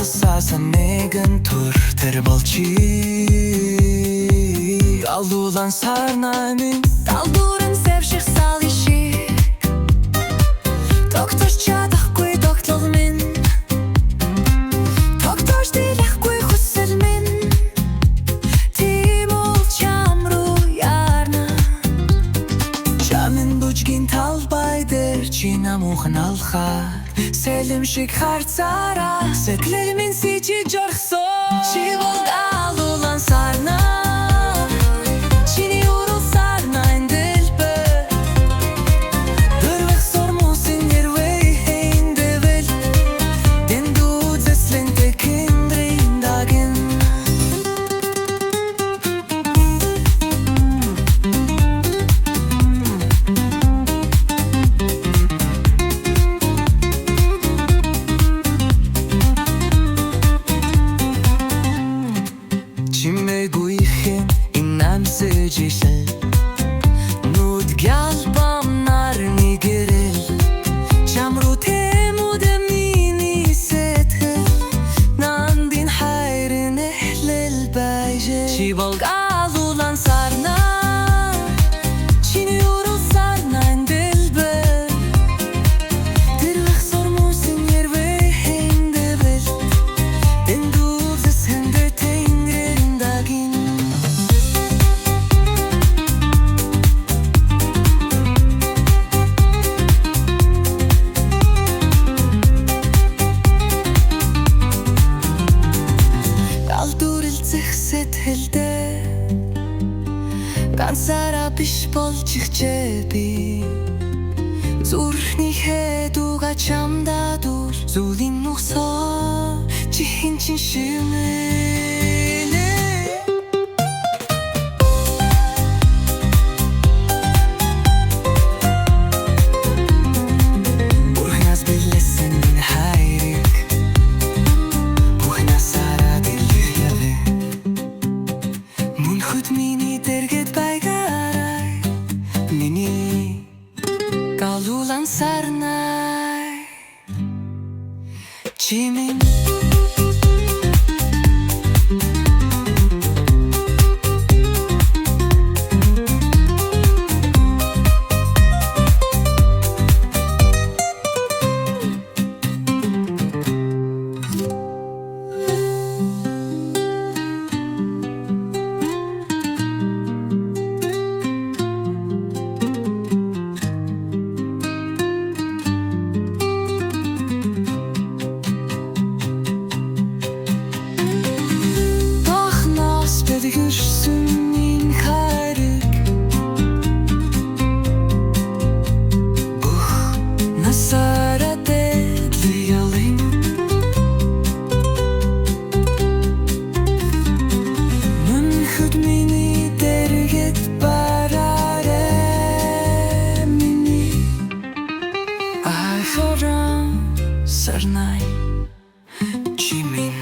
алысаасан нэгэн түр тэр болчи Алуулан сарнай минь Талдуурын севших сал иши Тогтож чадахгүй тогтлол минь Тогтож дийлэхгүй хүсэл минь Тийм бол чам руу ярна Чамын бүжгийн талбай дээр чи намуухан алхаар Сэлэм шиг харцаараа Сэтгэл минь сичиж орхсон Чи бол алуулан сарнай Чиний урал сарнайн дэлбэр Дөрвөх сормусын нэрвэй хэйндэвэл Дэндүү зэслэнтэй киндрийн дагин Чимээгүйхэн инамсэжишэл Нүд гялбам нарны гэрэл Чамруу тэмүүдэ миний сэтгэл Нандин хайрын эхлэл байжээ Чи бол алуулан сарнай Чиний урал сарнайн дэлбэр Тэрвэх сормусын нэрвэй хэйндэвэл Дэндүү зэсэндэ тэнгэрийн дагин Алдүрэлцэх сэтгэлдээ Ганцаараа биш болж ихжээ би Зүрхнийхээ дууга чамда дур Зүлийн нухсоо чи хэн чин шимэнэ Бурхнаас билсэн минь хайрыг Бурхнасаараа дэлгэрьявэ Мөнхөд миний дэргэд байгаарай Миний галуулан сарнай Чи минь Тэгэрсэн энэ хайрыг Насаараа дэлгэрэлэн Мөнхөд миний дэргэд бараарай Миний айхорон сарнай Чи минь